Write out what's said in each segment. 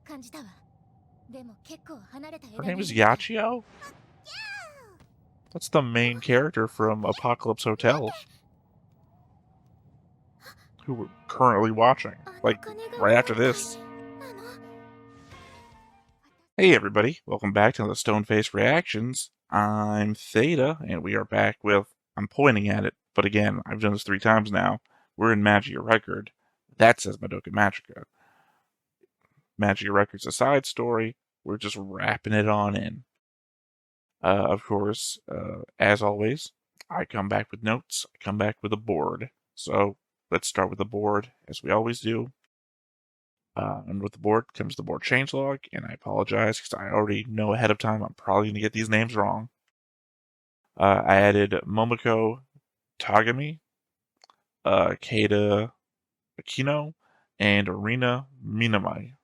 Her name is Yachio? That's the main character from Apocalypse Hotel, who we're currently watching, like, right after this. Hey everybody, welcome back to the Stoneface Reactions. I'm Theta, and we are back with, I'm pointing at it, but again, I've done this 3 times now. We're in Magia record. That says Madoka Magica. Magia record's a side story. We're just wrapping it on in. Of course, as always, I come back with notes. I come back with a board. So let's start with the board, as we always do. And with the board comes the board changelog, and I apologize because I already know ahead of time I'm probably going to get these names wrong. I added Momoko Tagami, Keita Akino, and Arena Minami.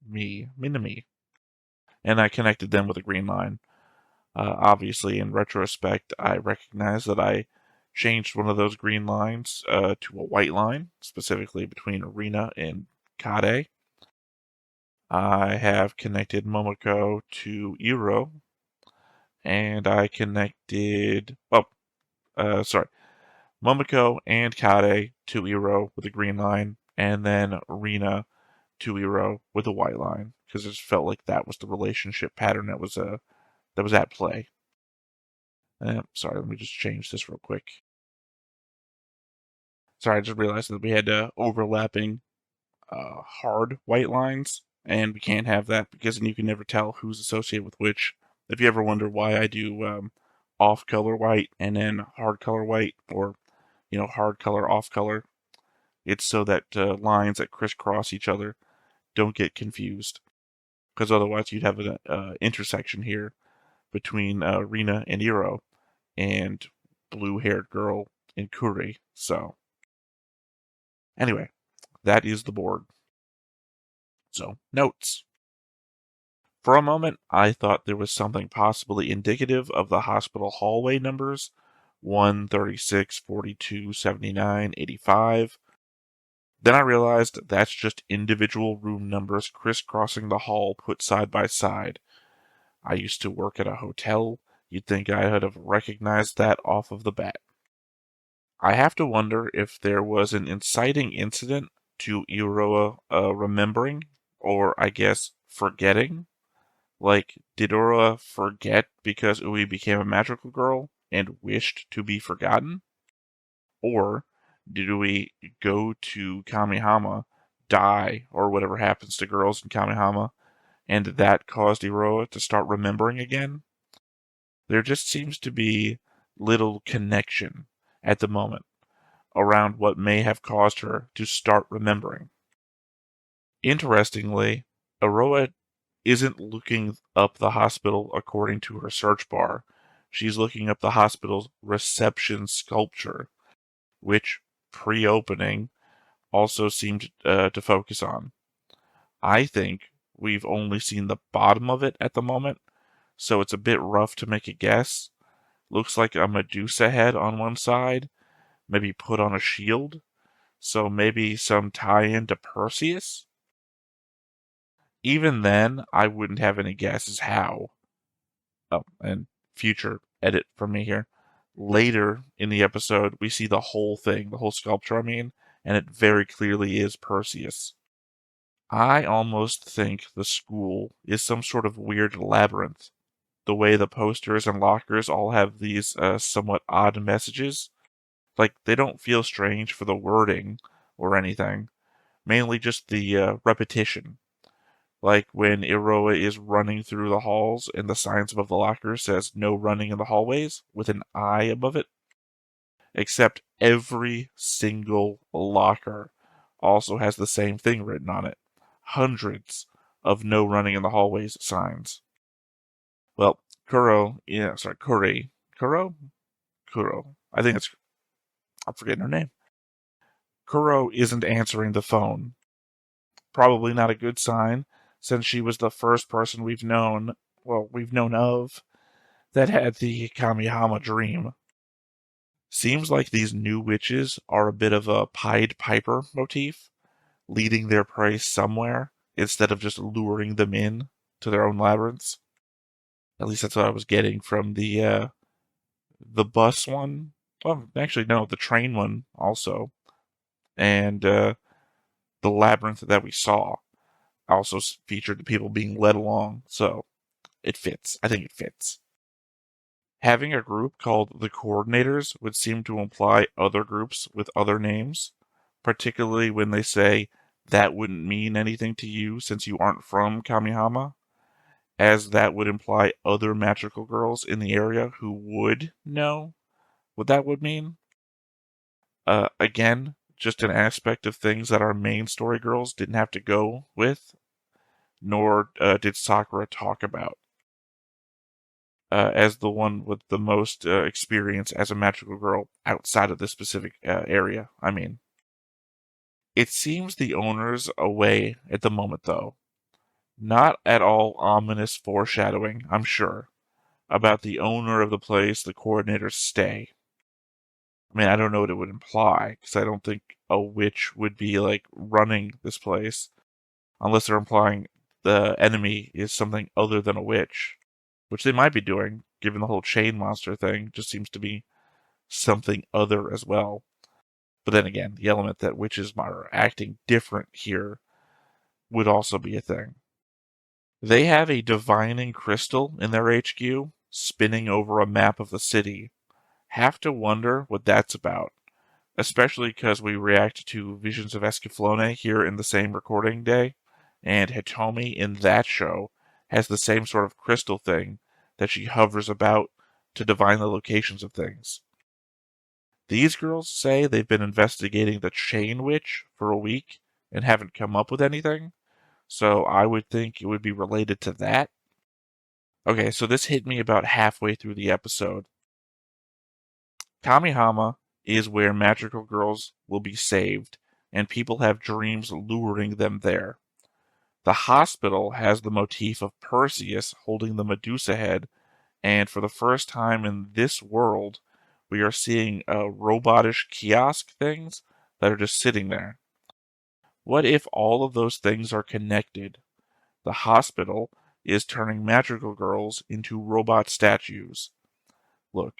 Minami. And I connected them with a green line. Obviously, in retrospect, I recognize that I changed one of those green lines to a white line, specifically between Arena and Kade. I have connected Momoko to Iro, and I connected, Momoko and Kade to Iro with a green line, and then Arena to Iro with a white line, because it just felt like that was the relationship pattern that was at play. Sorry, let me just change this real quick. Sorry, I just realized that we had overlapping hard white lines, and we can't have that because then you can never tell who's associated with which. If you ever wonder why I do off-color white and then hard color white, or hard color off color, it's so that lines that crisscross each other don't get confused, because otherwise you'd have an intersection here between Rina and Iro and blue-haired girl in Kuri. So anyway, that is the board. So, notes. For a moment, I thought there was something possibly indicative of the hospital hallway numbers 1, 36, 42, 79, 85. Then I realized that's just individual room numbers crisscrossing the hall put side by side. I used to work at a hotel. You'd think I'd have recognized that off of the bat. I have to wonder if there was an inciting incident to Iroha remembering, or I guess forgetting. Like, did Iroha forget because Ui became a magical girl and wished to be forgotten? Or did Ui go to Kamihama, die, or whatever happens to girls in Kamihama, and that caused Iroha to start remembering again? There just seems to be little connection at the moment around what may have caused her to start remembering. Interestingly, Iroha isn't looking up the hospital according to her search bar. She's looking up the hospital's reception sculpture, which, pre-opening, also seemed to focus on. I think we've only seen the bottom of it at the moment, so it's a bit rough to make a guess. Looks like a Medusa head on one side, maybe put on a shield, so maybe some tie-in to Perseus? Even then, I wouldn't have any guesses how. Oh, and future edit from me here. Later in the episode, we see the whole thing, the whole sculpture, and it very clearly is Perseus. I almost think the school is some sort of weird labyrinth. The way the posters and lockers all have these somewhat odd messages. Like, they don't feel strange for the wording or anything. Mainly just the repetition. Like when Iroha is running through the halls and the signs above the locker says no running in the hallways with an I above it. Except every single locker also has the same thing written on it. Hundreds of no running in the hallways signs. Well, Kuro, I think I'm forgetting her name. Kuro isn't answering the phone. Probably not a good sign, since she was the first person we've known of, that had the Kamihama dream. Seems like these new witches are a bit of a Pied Piper motif. leading their prey somewhere instead of just luring them in to their own labyrinths. At least that's what I was getting from the bus one. Well, actually, no, the train one also, and the labyrinth that we saw also featured the people being led along. So it fits. I think it fits. Having a group called the Coordinators would seem to imply other groups with other names, particularly when they say that wouldn't mean anything to you since you aren't from Kamihama, as that would imply other magical girls in the area who would know what that would mean. Again, just an aspect of things that our main story girls didn't have to go with, nor did Sakura talk about. As the one with the most experience as a magical girl outside of this specific area. I mean, it seems the owner's away at the moment, though. Not at all ominous foreshadowing, I'm sure, about the owner of the place the coordinators stay. I mean, I don't know what it would imply, because I don't think a witch would be, like, running this place, unless they're implying the enemy is something other than a witch, which they might be doing, given the whole chain monster thing, just seems to be something other as well. But then again, the element that witches are acting different here would also be a thing. They have a divining crystal in their HQ, spinning over a map of the city. Have to wonder what that's about, especially because we react to Visions of Escaflowne here in the same recording day, and Hitomi in that show has the same sort of crystal thing that she hovers about to divine the locations of things. These girls say they've been investigating the Chain Witch for a week and haven't come up with anything, so I would think it would be related to that. Okay, so this hit me about halfway through the episode. Kamihama is where magical girls will be saved, and people have dreams luring them there. The hospital has the motif of Perseus holding the Medusa head, and for the first time in this world, we are seeing robotish kiosk things that are just sitting there. What if all of those things are connected? The hospital is turning magical girls into robot statues. Look,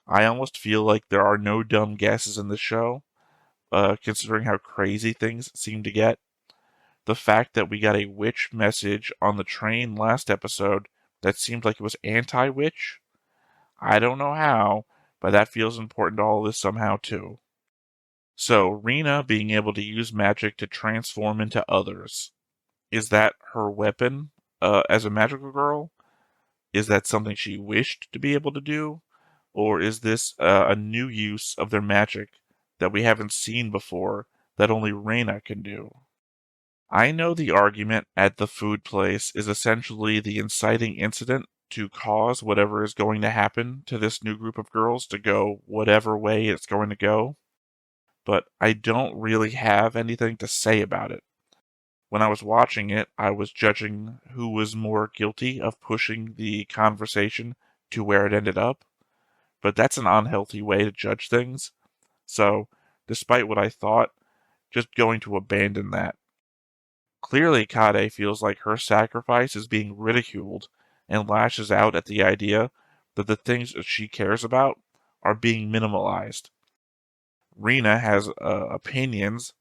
I almost feel like there are no dumb guesses in this show, considering how crazy things seem to get. The fact that we got a witch message on the train last episode that seemed like it was anti-witch, I don't know how, but that feels important to all this somehow too. So, Rina being able to use magic to transform into others, is that her weapon as a magical girl? Is that something she wished to be able to do? Or is this a new use of their magic that we haven't seen before that only Reyna can do? I know the argument at the food place is essentially the inciting incident to cause whatever is going to happen to this new group of girls to go whatever way it's going to go, but I don't really have anything to say about it. When I was watching it, I was judging who was more guilty of pushing the conversation to where it ended up, but that's an unhealthy way to judge things. So, despite what I thought, just going to abandon that. Clearly, Kade feels like her sacrifice is being ridiculed and lashes out at the idea that the things that she cares about are being minimalized. Rina has opinions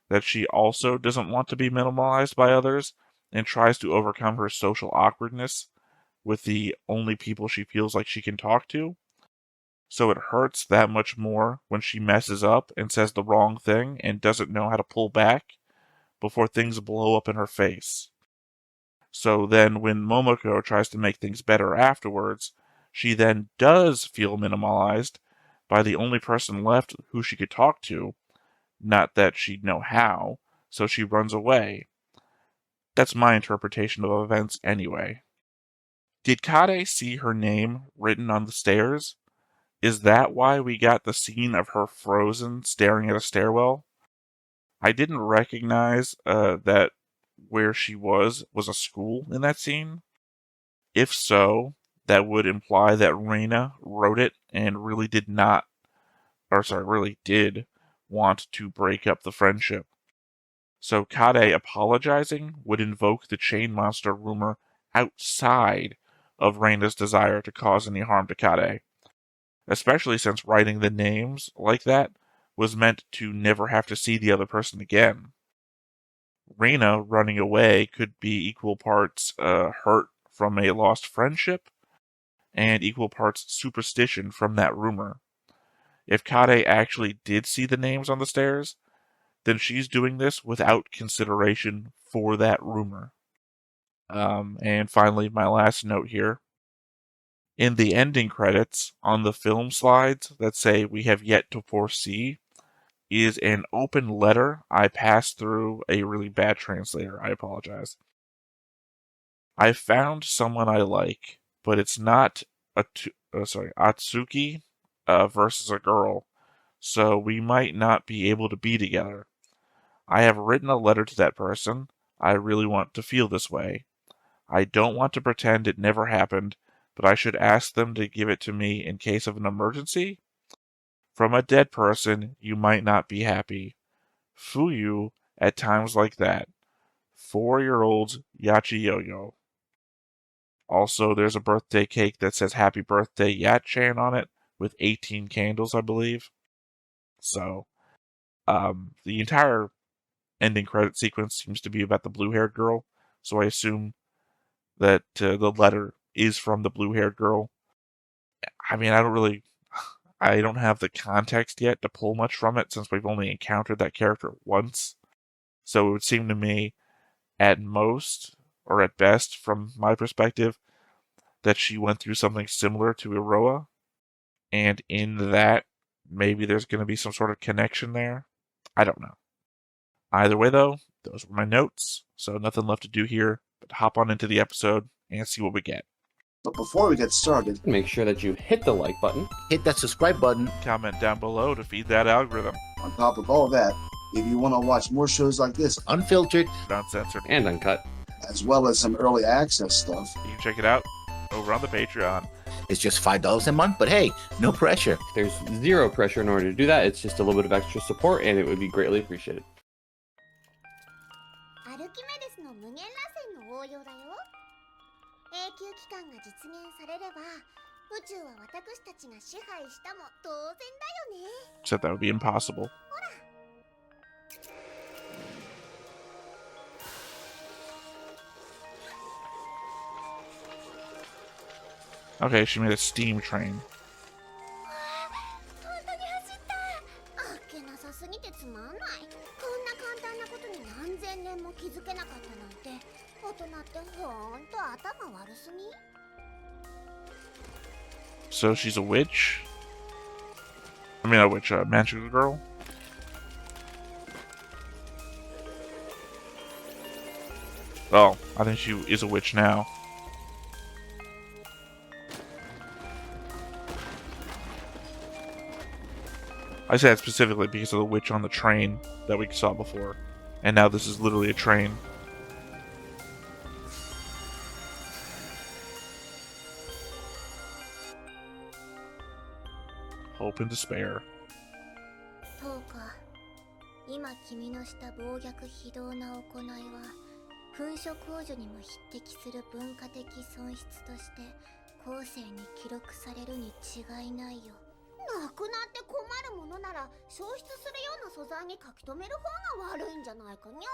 that she also doesn't want to be minimalized by others and tries to overcome her social awkwardness with the only people she feels like she can talk to. So it hurts that much more when she messes up and says the wrong thing and doesn't know how to pull back before things blow up in her face. So then when Momoko tries to make things better afterwards, she then does feel minimalized by the only person left who she could talk to, not that she'd know how, so she runs away. That's my interpretation of events anyway. Did Kade see her name written on the stairs? Is that why we got the scene of her frozen staring at a stairwell? I didn't recognize that where she was a school in that scene. If so, that would imply that Reina wrote it and really did not, or sorry, really did want to break up the friendship. So Kade apologizing would invoke the chain monster rumor outside of Reina's desire to cause any harm to Kade, especially since writing the names like that was meant to never have to see the other person again. Reina running away could be equal parts hurt from a lost friendship and equal parts superstition from that rumor. If Kade actually did see the names on the stairs, then she's doing this without consideration for that rumor. And finally, my last note here. In the ending credits, on the film slides that say we have yet to foresee, is an open letter I passed through a really bad translator. I apologize. I found someone I like, but it's not Atsuki versus a girl, so we might not be able to be together. I have written a letter to that person. I really want to feel this way. I don't want to pretend it never happened, but I should ask them to give it to me in case of an emergency. From a dead person, you might not be happy. Fuyu at times like that. 4-year-old Yachi Yo-Yo. Also, there's a birthday cake that says Happy Birthday Yat-chan on it with 18 candles, I believe. So, the entire ending credit sequence seems to be about the blue-haired girl, so I assume that the letter is from the blue-haired girl. I mean, I don't have the context yet to pull much from it since we've only encountered that character once. So it would seem to me, at most, or at best, from my perspective, that she went through something similar to Iroha, and in that, maybe there's going to be some sort of connection there. I don't know. Either way, though, those were my notes, so nothing left to do here but hop on into the episode and see what we get. But before we get started, make sure that you hit the like button, hit that subscribe button. Comment down below to feed that algorithm. On top of all that, if you want to watch more shows like this, unfiltered, Uncensored, and uncut, as well as some early access stuff, you can check it out over on the Patreon. It's just $5 a month, but hey, no pressure. there's zero pressure in order to do that. It's just a little bit of extra support, and it would be greatly appreciated. アルキメデスの無限螺旋の応用だよ。永久期間が実現されれば、宇宙は私たちが支配したも当然だよね。 Except that would be impossible. Okay, she made a steam train. 本当に走った。あっけなさすぎてつまんない。こんな簡単なことに何千年も気づけなかったなんて、大人ってほんと頭悪すぎ。 So she's a witch? I mean, a witch, a magical girl? Oh, I think she is a witch now. I said specifically because of the witch on the train that we saw before. And now this is literally a train. Hope and despair. そうか。今君のした暴虐非道な行いは、噴書控除にも匹敵する文化的損失として後世に記録されるに違いないよ。なくなって困るものなら消失するような素材に書き留める方が悪いんじゃないかにゃ。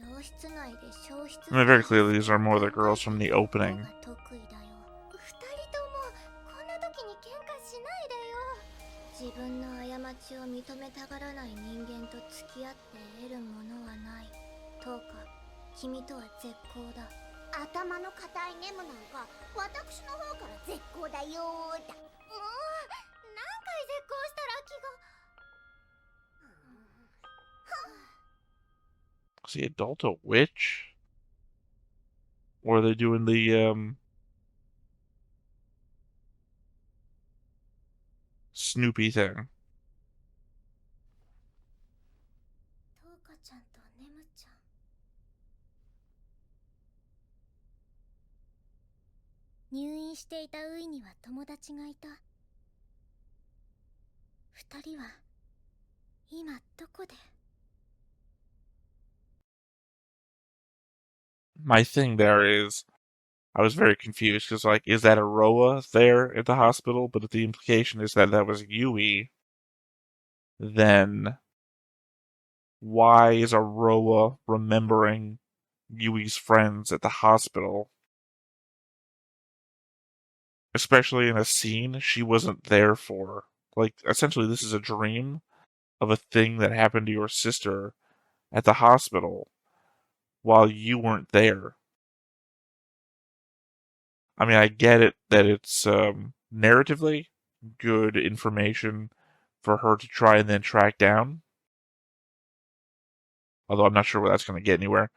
病室内で消失 I mean, very clearly these are more the girls from the opening. 得意だよ。二人ともこんな時に喧嘩しないでよ。自分の過ちを認めたがらない人間と付き合って得るものはない。どうか君とは絶好だ。頭の固いネムなんか私の方から絶好だよーだ。何回絶好したら気が。Is the adult a witch? Or are they doing the, Snoopy thing? トウカちゃんとネムちゃん。入院していたウイには友達がいた。二人は今どこで。My thing there is, I was very confused because, like, is that Aroa there at the hospital? But if the implication is that that was Yui, then why is Aroa remembering Yui's friends at the hospital? Especially in a scene she wasn't there for. Like, essentially, this is a dream of a thing that happened to your sister at the hospital while you weren't there. I mean, I get it that it's narratively good information for her to try and then track down. Although I'm not sure where that's going to get anywhere.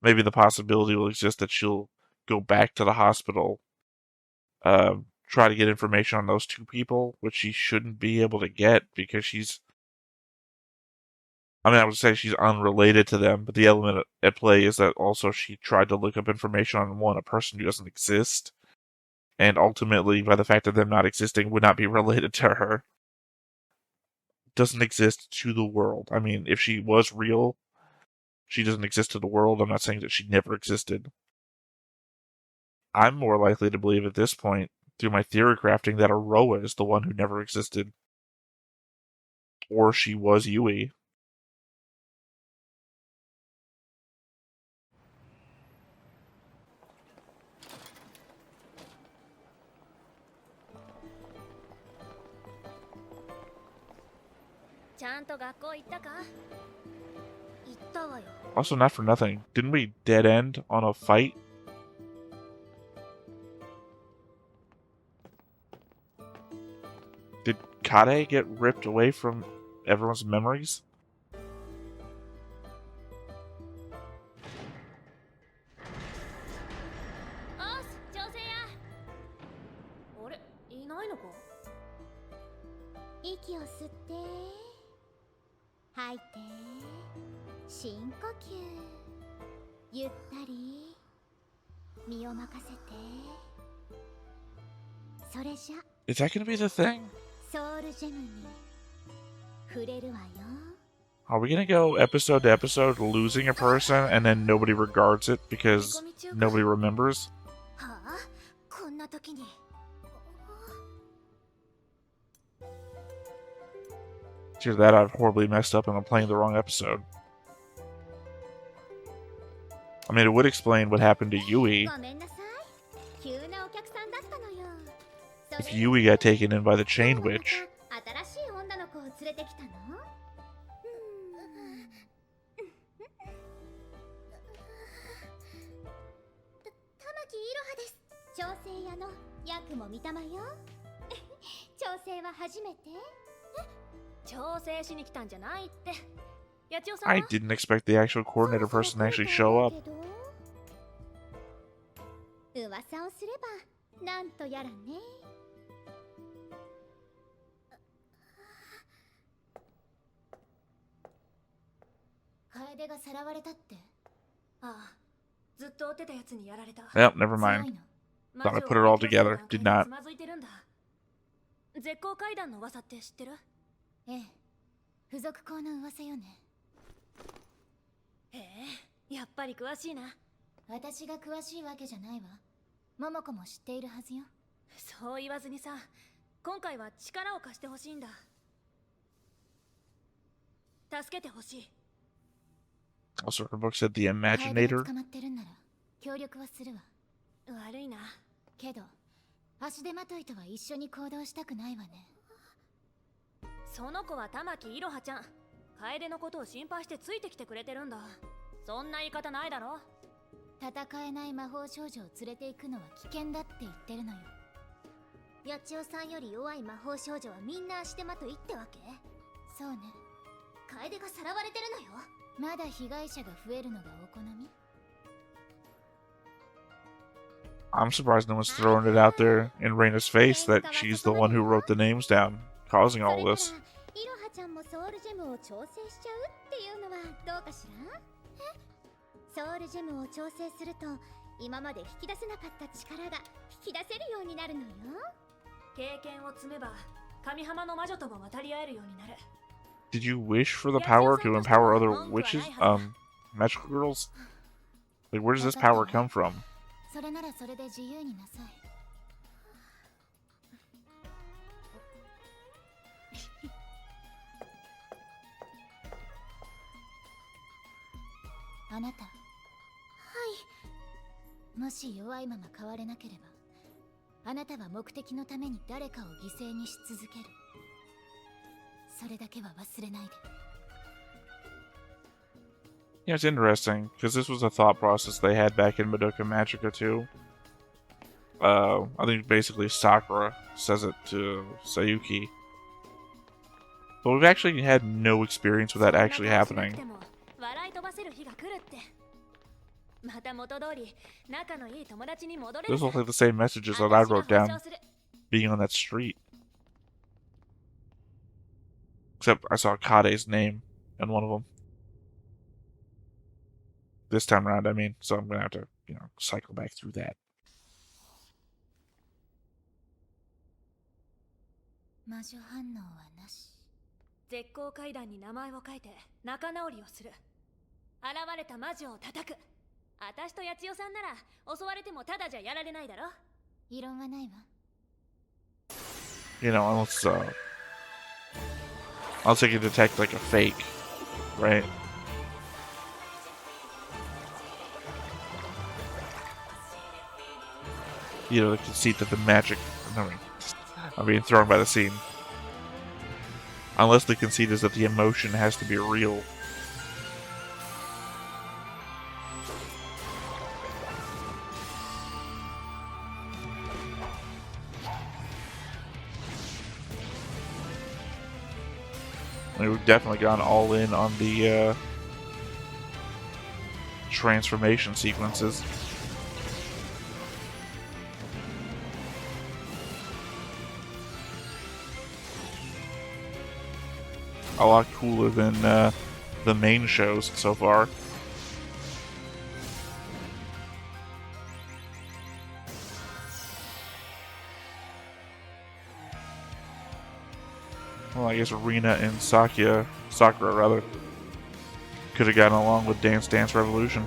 Maybe the possibility will exist that she'll go back to the hospital, try to get information on those two people, which she shouldn't be able to get because she's... I mean, I would say she's unrelated to them, but the element at play is that also she tried to look up information on a person who doesn't exist. And ultimately, by the fact of them not existing, would not be related to her. Doesn't exist to the world. I mean, if she was real, she doesn't exist to the world. I'm not saying that she never existed. I'm more likely to believe at this point, through my theory crafting, that Aroa is the one who never existed. Or she was Yui. Also, not for nothing. Didn't we dead end on a fight? Did Kade get ripped away from everyone's memories? Is that going to be the thing? Are we going to go episode to episode losing a person and then nobody regards it because nobody remembers? It's either that I've horribly messed up and I'm playing the wrong episode. I mean, it would explain what happened to Yui. If Yui got taken in by the Chain Witch. I didn't expect the actual coordinator person to actually show up. Yep, never mind. Thought I put it all together. Did not. Also, her book said the Imaginator. I'm surprised no one's throwing it out there in Reina's face that she's the one who wrote the names down, causing all this. Did you wish for the power to empower other witches, magical girls? Like, where does this power come from? それならそれで自由になさい。あなた。はい。もし弱いまま変われなければ、あなたは目的のために誰かを犠牲にし続ける。それだけは忘れないで。Yeah, it's interesting, because this was a thought process they had back in Madoka Magica too. I think basically Sakura says it to Sayuki. But we've actually had no experience with that actually happening. Those look like the same messages that I wrote down being on that street. Except I saw Kade's name in one of them. This time around, I mean, so I'm gonna have to, cycle back through that. 魔女反応はなし。絶好階段に名前を書いて仲直りをする。現れた魔女を叩く。私と八千代さんなら襲われてもただじゃやられないだろ。異論はないわ。Unless they can detect like a fake, right? They can see that the magic. I'm being thrown by the scene. Unless the conceit is that the emotion has to be real. We've definitely gone all in on the transformation sequences. A lot cooler than the main shows so far. Well, I guess Rina and Sakura rather, could have gotten along with Dance Dance Revolution.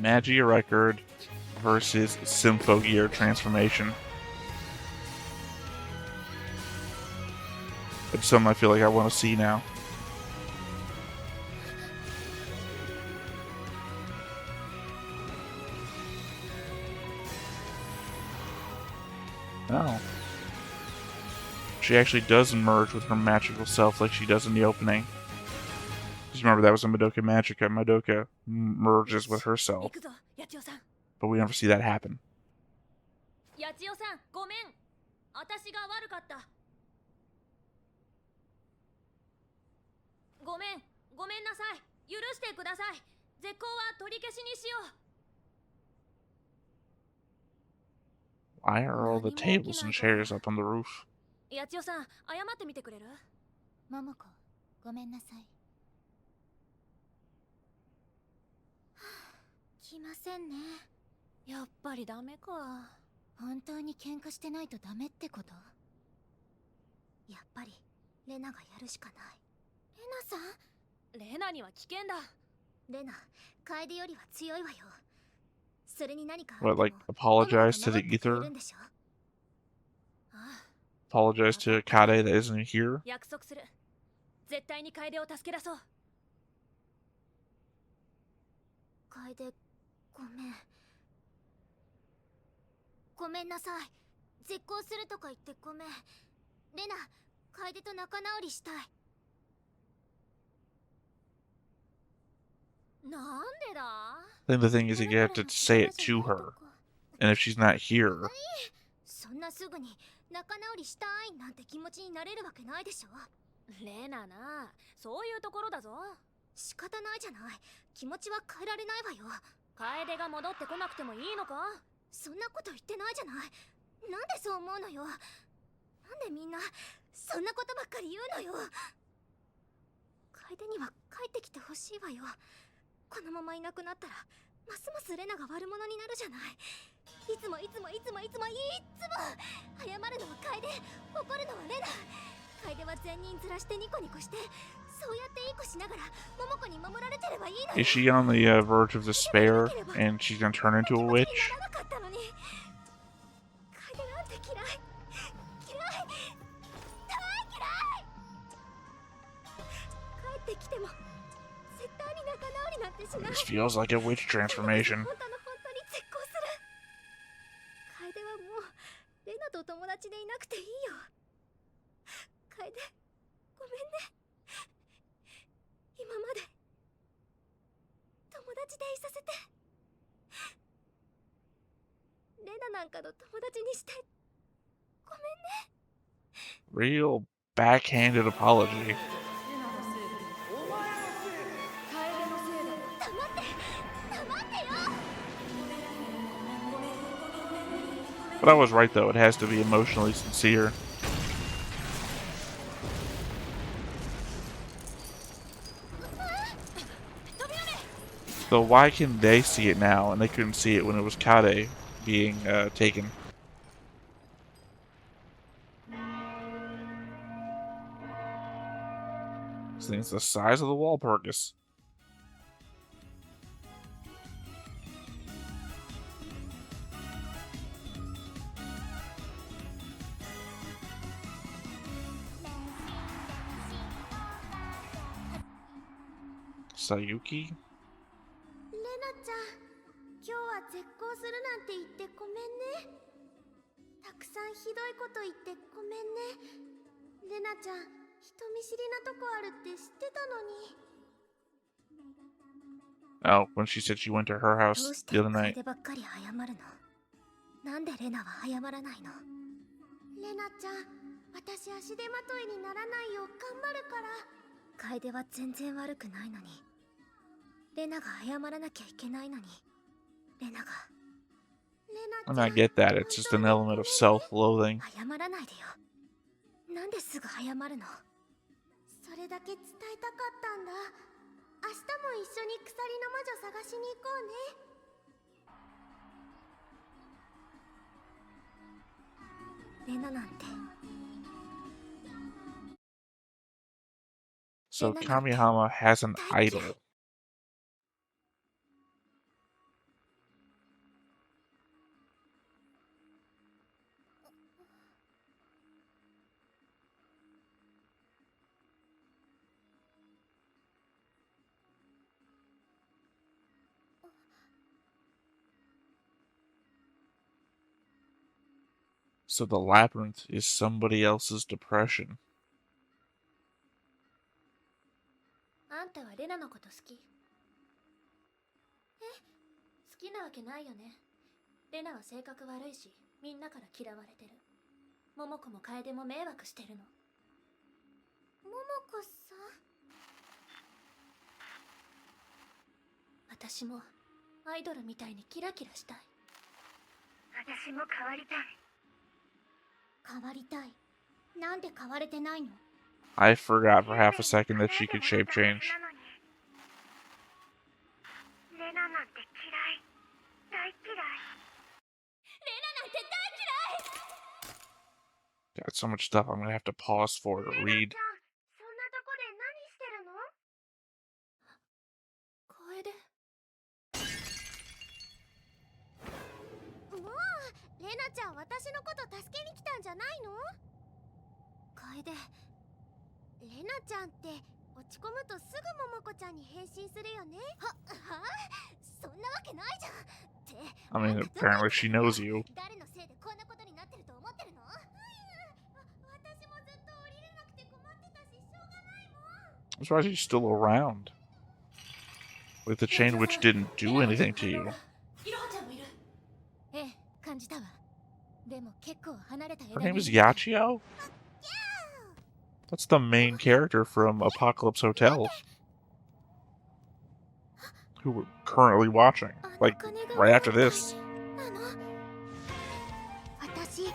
Magia record versus Symphogear transformation. It's something I feel like I want to see now. Oh. She actually does merge with her magical self like she does in the opening. Just remember that was in Madoka Magica. Madoka merges with herself. But we never see that happen. 八千代さん、ごめん。私が悪かった。ごめんなさい。許してください。絶好は取り消しにしよう。 Why are all the tables and chairs up on the roof? 八千代さん、謝ってみてくれる？桃子、ごめんなさい。来ませんね。やっぱりダメか。本当に喧嘩してないとダメってこと？やっぱりレナがやるしかない。レナさん？レナには危険だ。レナ、楓よりは強いわよ。それに何か What, like, apologize to the ether? Apologize to Kade that isn't here? 約束する。絶対に楓を助け出そう。楓、ごめん。ごめんなさい。絶交するとか言ってごめん。レナ、楓と仲直りしたい。なんでだ？ I think the thing is that you have to say it to her. And if she's not here... そんなすぐに仲直りしたいなんて気持ちになれるわけないでしょ。レナな、そういうところだぞ。仕方ないじゃない。気持ちは変えられないわよ。楓が戻ってこなくてもいいのか？そんなこと言ってないじゃない。なんでそう思うのよ。なんでみんなそんなことばっかり言うのよ。楓には帰ってきてほしいわよ。このままいなくなったらますますレナが悪者になるじゃない。いつも謝るのは楓、怒るのはレナ。楓は善人面してニコニコして、そうやっていい子しながら桃子に守られてればいいのよ。 Is she on the verge of despair and she's gonna turn into a witch? ならなかったのに。楓なんて嫌い。帰ってきても絶対に仲直りなんてしない。 This feels like a witch transformation. 本当に絶交する。楓はもうレナと友達でいなくていいよ。楓、ごめんね。今まで友達でいさせて。レナなんかの友達にして。ごめんね。 Real backhanded apology. But I was right though, it has to be emotionally sincere. So why can they see it now and they couldn't see it when it was Kade being taken? This thing's the size of the Walpurgis. Sayuki? レナちゃん、今日は絶交するなんて言ってごめんね。たくさんひどいこと言ってごめんね。レナちゃん、人見知りなとこあるって知ってたのに。 Oh, when she said she went to her ど house うして the other night. 楓ばっかり謝るの？なんでレナは謝らないの？レナちゃん、私足手まといにならないよう頑張るから。楓は全然悪くないのに。レナが謝らなきゃいけないのに。レナが。 And I get that, it's just an element of self-loathing. 謝らないでよ。なんですぐ謝るの？それだけ伝えたかったんだ。明日も一緒に鎖の魔女探しに行こうね。レナなんて。 So Kamihama has an idol. So the labyrinth is somebody else's depression. あんたはレナのこと好き？好きなわけないよね。レナは性格悪いし、みんなから嫌われてる。桃子も楓も迷惑してるの。桃子さん。私もアイドルみたいにキラキラしたい。私も変わりたい。変わりたい。なんで変われてないの？ I forgot for half a second that she could shape change. レナなんて嫌い。大嫌い。レナなんて大嫌い。 Got so much stuff I'm gonna have to pause for to read. そんなとこで何してるの？楓。もう、レナちゃん私のこと助けに来たんじゃないの？楓、レナちゃんって落ち込むとすぐ桃子ちゃんに変身するよね。はそんなわけないじゃん。って、 I mean, apparently she knows you. 誰のせいでこんなことになってると思ってるの？私もずっと降りれなくて困ってたし、しょうがないもん。 I'm surprised she's still around. Like the chain witch didn't do anything to you. いろはちゃんもいる。ええ、感じたわ。でも結構離れた Her name is Yachio? That's the main character from Apocalypse Hotel. Who we're currently watching. Like, right after this. 私、ち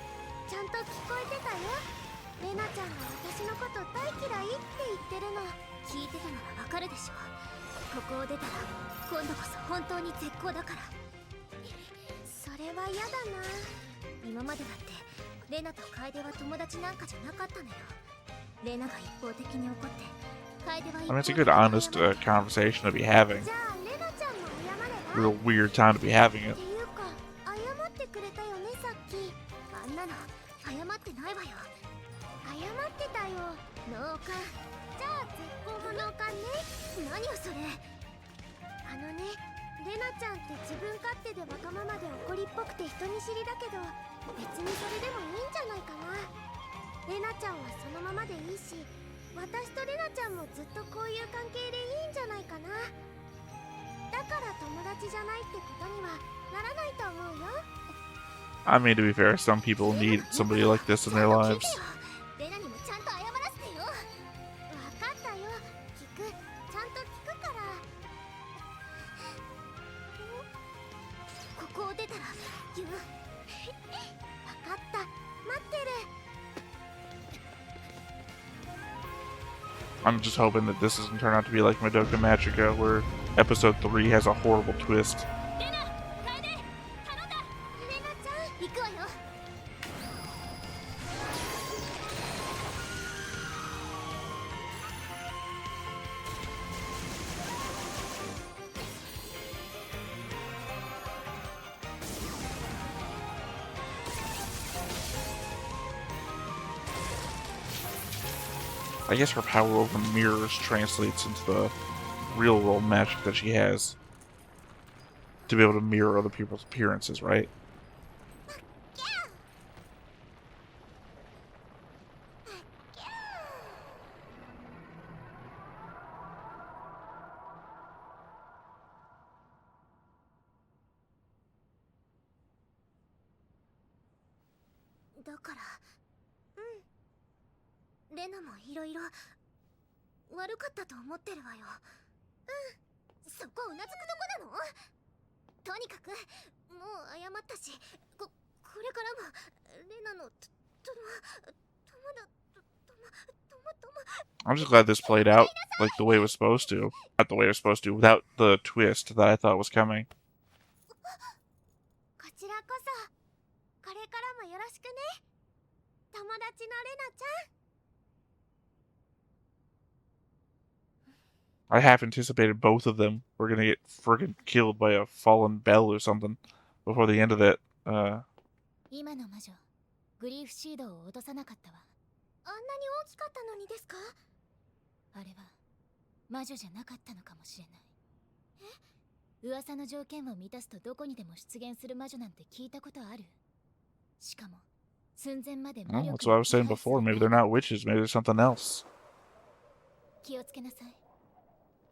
ゃんと聞こえてたよ。レナちゃんが私のこと大嫌いって言ってるの。聞聞いてたならわかるでしょ。ここを出たら今度こそ本当に絶好だから。それは嫌だな。今までだってレナと楓は友達なんかじゃなかったのよ。レナが一方的に怒って楓は I 一 mean, 方 it's a 的 good, に honest 謝る。 conversation to be having. じゃあレナちゃんも謝れば。 Real weird time to be having っ it. ていうか謝ってくれたよねさっき。あんなの謝ってないわよ。謝ってたよ脳幹。じゃあ絶好の脳幹ね。何よそれ。あのね、レナちゃんって自分勝手でわがままで怒りっぽくて人見知りだけど、別にそれでもいいんじゃないかな。レナちゃんはそのままでいいし、私とレナちゃんもずっとこういう関係でいいんじゃないかな。だから友達じゃないってことにはならないと思うよ。 I mean, to be fair, some people need somebody like this in their lives. レナにもちゃんと謝らせてよ。わかったよ。聞く。ちゃんと聞くから。ここを出たら言う。わかった。待ってる。 I'm just hoping that this doesn't turn out to be like Madoka Magica, where episode 3 has a horrible twist. レナ、楓、頼んだ。レナちゃん、行くわよ。 I guess her power over mirrors translates into the real world magic that she has. To be able to mirror other people's appearances, right? だからレナもいろいろ悪かったと思ってるわよ。そこうなずくとこなの。とにかくもう謝ったし、これからもレナのI'm just glad this played out like the way it was supposed to. Not the way it was supposed to, without the twist that I thought was coming. こちらこそこれからもよろしくね、友達のレナちゃん。 I half anticipated both of them were gonna get friggin' killed by a fallen bell or something before the end of that. 今の魔女、グリーフシードを落とさなかったわ。あんなに大きかったのにですか？あれは魔女じゃなかったのかもしれない。噂の条件を満たすとどこにでも出現する魔女なんて聞いたことある？しかも寸前まで魔 Well, 力 that's what I was saying before. Maybe they're not witches. Maybe there's something else. 気をつけなさい。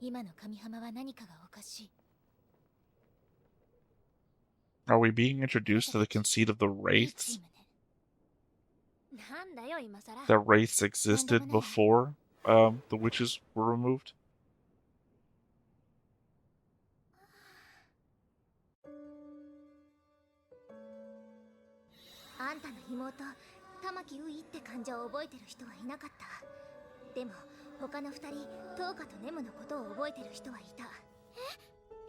今の神浜は何かがおかしい。 Are we being introduced to the conceit of the wraiths? なんだよ今さら。 That wraiths existed before the witches were removed? あんたの妹、玉木ウイって患者を覚えてる人はいなかった。でも他の二人、トーカとネムのことを覚えてる人はいた。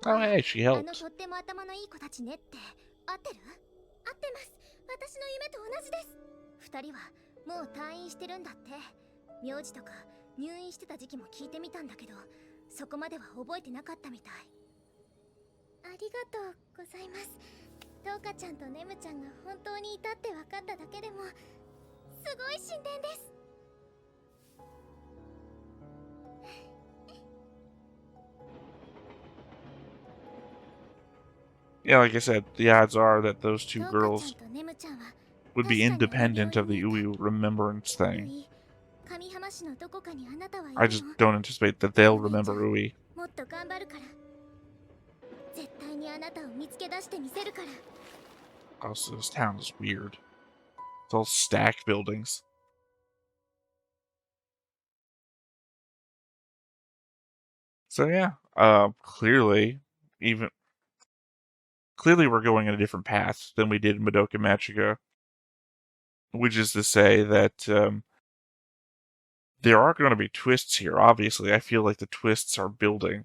Oh, hey, she あの helped. とっても頭のいい子たちねって合ってる？合ってます。私の夢と同じです。二人はもう退院してるんだって。名字とか入院してた時期も聞いてみたんだけど、そこまでは覚えてなかったみたい。ありがとうございます。トーカちゃんとネムちゃんが本当にいたって分かっただけでもすごい神殿です。 Yeah, like I said, the odds are that those two トーカ girls ちゃんとネムちゃんは would be independent of the Uyu remembrance thing. 神浜市のどこかにあなたはいる I の？ just don't anticipate that they'll remember Ui. もっと頑張るから。絶対にあなたを見つけ出してみせるから。 Also, this town is weird. It's all stacked buildings. So yeah, clearly we're going in a different path than we did in Madoka Magica. Which is to say that there are going to be twists here. Obviously, I feel like the twists are building.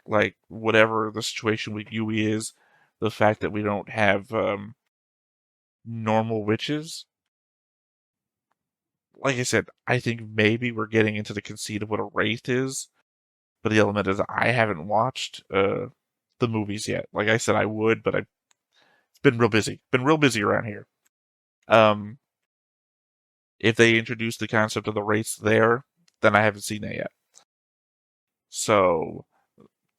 Like, whatever the situation with Yui is, the fact that we don't have normal witches. Like I said, I think maybe we're getting into the conceit of what a wraith is, but the element is I haven't watched the movies yet. Like I said, I would, but it's been real busy. Been real busy around here. If they introduce the concept of the wraiths there, then I haven't seen that yet. So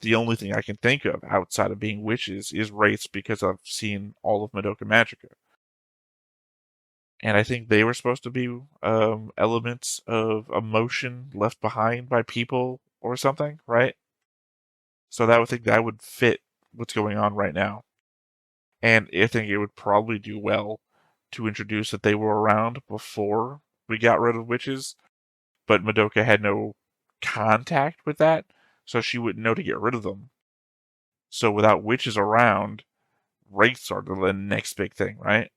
the only thing I can think of outside of being witches is wraiths because I've seen all of Madoka Magica. And I think they were supposed to be elements of emotion left behind by people or something, right? So that would think that would fit what's going on right now. And I think it would probably do well to introduce that they were around before we got rid of witches, but Madoka had no contact with that, so she wouldn't know to get rid of them. So without witches around, wraiths are the next big thing, right?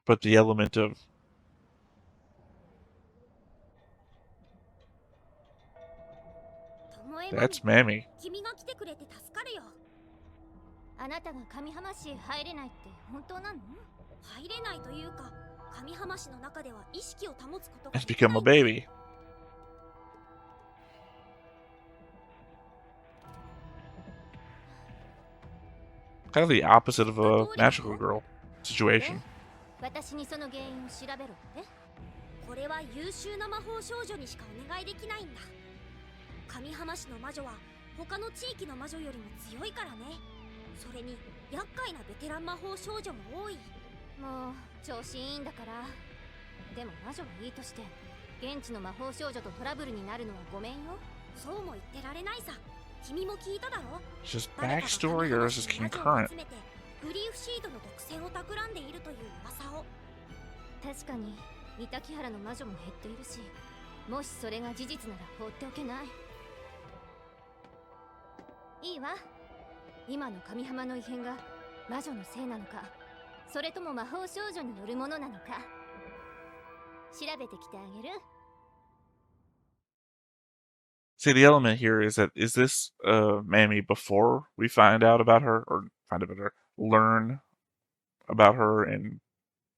But the element of that's Mammy. 君が来てくれて助かるよ。あなたが上浜市へ入れないって本当なの？入れないというか、上浜市の中では意識を保つことが Has become a baby. Kind of the opposite of a magical girl situation. 私にその原因を調べろって？これは優秀な魔法少女にしかお願いできないんだ。上浜市の魔女は他の地域の魔女よりも強いからね。それに厄介なベテラン魔法少女も多い。もう調子いいんだから。でも魔女はいいとして、現地の魔法少女とトラブルになるのはごめんよ。そうも言ってられないさ。君も聞いただろ？ Just backstory or is this concurrent? グリーフシードの独占を企んでいるという噂を。確かに三滝原の魔女も減っているし、もしそれが事実なら放っておけない。いいわ。今の上浜の異変が魔女のせいなのか、それとも魔法少女によるものなのか、調べてきてあげる。See, the element here is that is this Mammy before we find out about her, or find out about her, learn about her and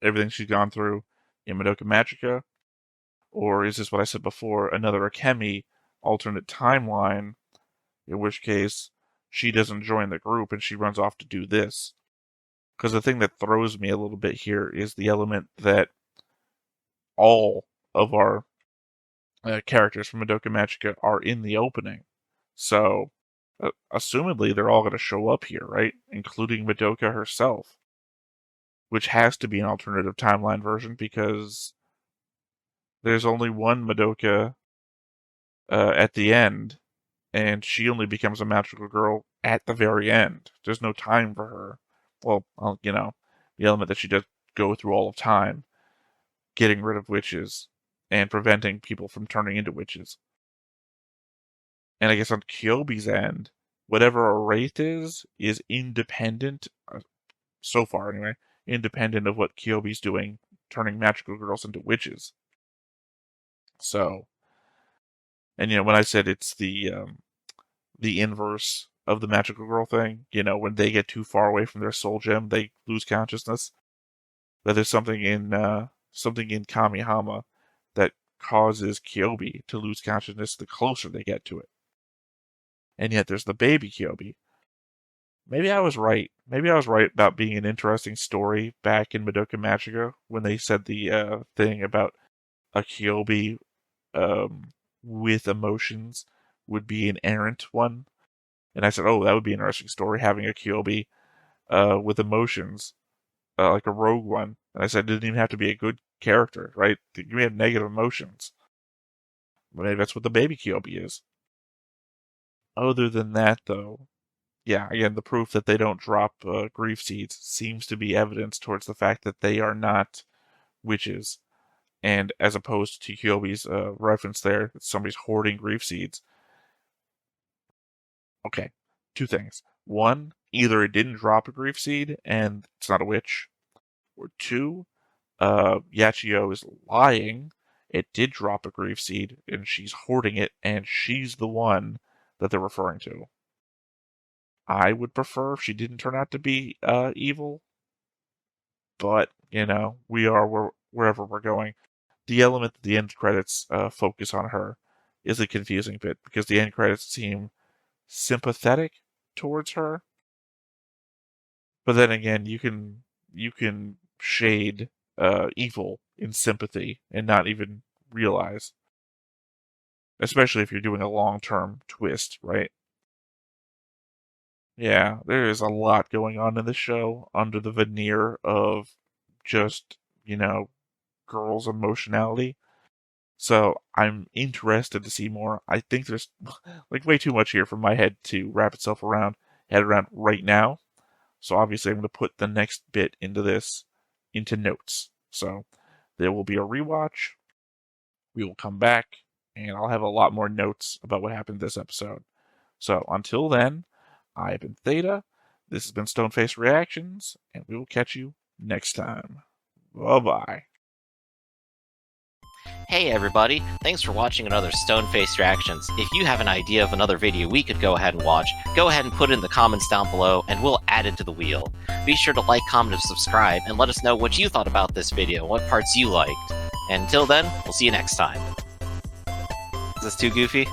everything she's gone through in Madoka Magica, or is this what I said before, another Akemi alternate timeline, in which case she doesn't join the group and she runs off to do this? Because the thing that throws me a little bit here is the element that all of our characters from Madoka Magica are in the opening. So, assumedly, they're all going to show up here, right? Including Madoka herself. Which has to be an alternative timeline version because there's only one Madoka at the end, and she only becomes a magical girl at the very end. There's no time for her. Well, you know, the element that she does go through all of time, getting rid of witches, and preventing people from turning into witches. And I guess on Kyobi's end, whatever a wraith is independent, so far anyway, independent of what Kyobi's doing, turning magical girls into witches. So, and you know, when I said it's the inverse of the magical girl thing, you know, when they get too far away from their soul gem, they lose consciousness. That there's something in Kamihama that causes Kyobi to lose consciousness the closer they get to it. And yet there's the baby Kyobi. Maybe I was right. Maybe I was right about being an interesting story back in Madoka Magica when they said the thing about a Kyobi with emotions would be an errant one. And I said, oh, that would be an interesting story, having a Kyobi with emotions, like a rogue one. And I said, it didn't even have to be a good character, right? You may have negative emotions. But maybe that's what the baby Kyobi is. Other than that, though, yeah, again, the proof that they don't drop grief seeds seems to be evidence towards the fact that they are not witches. And as opposed to Kyobi's reference there, that somebody's hoarding grief seeds. Okay, two things. One, either it didn't drop a grief seed and it's not a witch, or 2, Yachio is lying. It did drop a grief seed, and she's hoarding it, and she's the one that they're referring to. I would prefer if she didn't turn out to be evil, but, we are wherever we're going. The element that the end credits focus on her is a confusing bit, because the end credits seem sympathetic towards her. But then again, you can shade evil in sympathy and not even realize. Especially if you're doing a long-term twist, right? Yeah, there is a lot going on in the show under the veneer of just, girls' emotionality. So I'm interested to see more. I think there's like way too much here for my head to wrap itself around right now. So obviously I'm going to put the next bit into notes. So there will be a rewatch. We will come back, and I'll have a lot more notes about what happened this episode. So until then, I've been Theta. This has been Stoneface Reactions, and we will catch you next time. Bye-bye. Hey everybody, thanks for watching another Stoneface Reactions. If you have an idea of another video we could go ahead and watch, go ahead and put it in the comments down below and we'll add it to the wheel. Be sure to like, comment, and subscribe, and let us know what you thought about this video, what parts you liked. And until then, we'll see you next time. Is this too goofy?